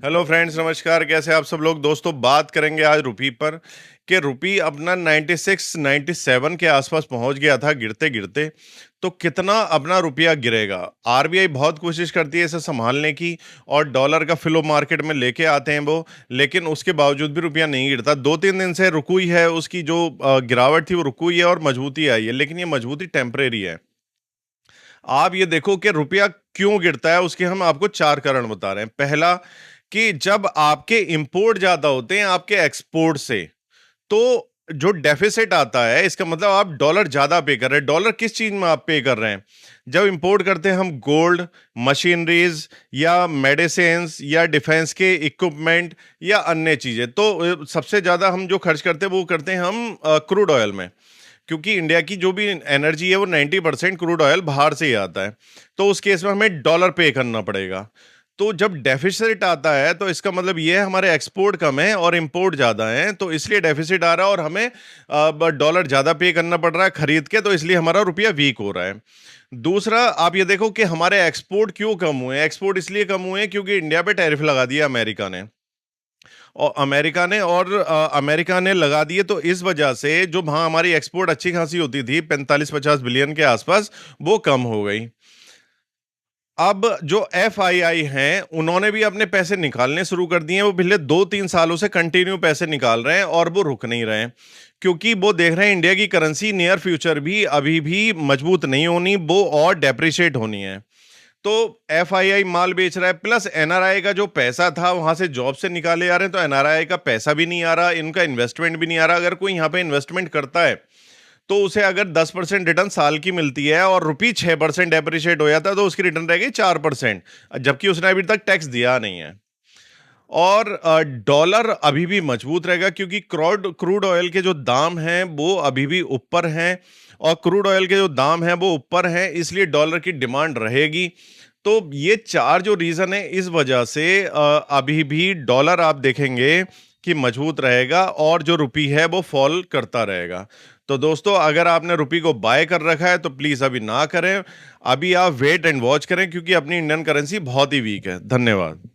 Hello friends, नमस्कार। कैसे आप सब लोग? दोस्तों, बात करेंगे आज रुपी पर कि रुपी अपना 96 97 के आसपास पहुंच गया था गिरते गिरते। तो कितना अपना रुपया गिरेगा? आरबीआई बहुत कोशिश करती है इसे संभालने की और डॉलर का फ्लो मार्केट में लेके आते हैं वो, लेकिन उसके बावजूद भी रुपया नहीं गिरता। 2-3 दिन से रुकू ही है, उसकी जो गिरावट थी वो रुकू ही है और मजबूती आई है, लेकिन ये मजबूती टेम्परेरी है। आप ये देखो कि रुपया क्यों गिरता है, उसके हम आपको 4 कारण बता रहे हैं। पहला, कि जब आपके इंपोर्ट ज्यादा होते हैं आपके एक्सपोर्ट से, तो जो डेफिसिट आता है, इसका मतलब आप डॉलर ज्यादा पे कर रहे हैं। डॉलर किस चीज में आप पे कर रहे हैं? जब इंपोर्ट करते हैं हम गोल्ड, मशीनरीज या मेडिसिन या डिफेंस के इक्विपमेंट या अन्य चीजें, तो सबसे ज्यादा हम जो खर्च करते हैं वो करते हैं हम क्रूड ऑयल में, क्योंकि इंडिया की जो भी एनर्जी है वो 90% क्रूड ऑयल बाहर से ही आता है। तो उस केस में हमें डॉलर पे करना पड़ेगा। तो जब डेफिसिट आता है तो इसका मतलब ये है हमारे एक्सपोर्ट कम है और इंपोर्ट ज्यादा है, तो इसलिए डेफिसिट आ रहा है और हमें डॉलर ज्यादा पे करना पड़ रहा है खरीद के, तो इसलिए हमारा रुपया वीक हो रहा है। दूसरा, आप ये देखो कि हमारे एक्सपोर्ट क्यों कम हुए हैं। एक्सपोर्ट इसलिए कम हुए हैं क्योंकि इंडिया पे टैरिफ लगा दिया अमेरिका ने लगा दिए, तो इस वजह से जो वहां हमारी एक्सपोर्ट अच्छी खासी होती थी 45-50 बिलियन के आसपास, वो कम हो गई। अब जो एफआईआई हैं उन्होंने भी अपने पैसे निकालने शुरू कर दिए हैं। वो पिछले 2-3 सालों से कंटिन्यू पैसे निकाल रहे हैं और वो रुक नहीं रहे हैं, क्योंकि वो देख रहे हैं इंडिया की करेंसी नियर फ्यूचर भी अभी भी मजबूत नहीं होनी, वो और डेप्रिशिएट होनी है। तो एफआईआई माल बेच रहा है, प्लस एनआरआई का जो पैसा था वहां से जॉब से निकाले जा रहे हैं, तो एनआरआई का पैसा भी नहीं आ रहा, इनका इन्वेस्टमेंट भी नहीं आ रहा। अगर कोई यहाँ पे इन्वेस्टमेंट करता है तो उसे अगर 10% रिटर्न साल की मिलती है और रुपी 6% डेप्रिशिएट हो जाता है, तो उसकी रिटर्न रहेगी 4%, जबकि उसने अभी तक टैक्स दिया नहीं है। और डॉलर अभी भी मजबूत रहेगा, क्योंकि क्रूड क्रूड ऑयल के जो दाम हैं वो अभी भी ऊपर हैं, और क्रूड ऑयल के जो दाम हैं वो ऊपर हैं, इसलिए डॉलर की डिमांड रहेगी। तो ये 4 जो रीजन है, इस वजह से अभी भी डॉलर आप देखेंगे कि मजबूत रहेगा और जो रुपी है वो फॉल करता रहेगा। तो दोस्तों, अगर आपने रुपी को बाय कर रखा है तो प्लीज अभी ना करें, अभी आप वेट एंड वॉच करें, क्योंकि अपनी इंडियन करेंसी बहुत ही वीक है। धन्यवाद।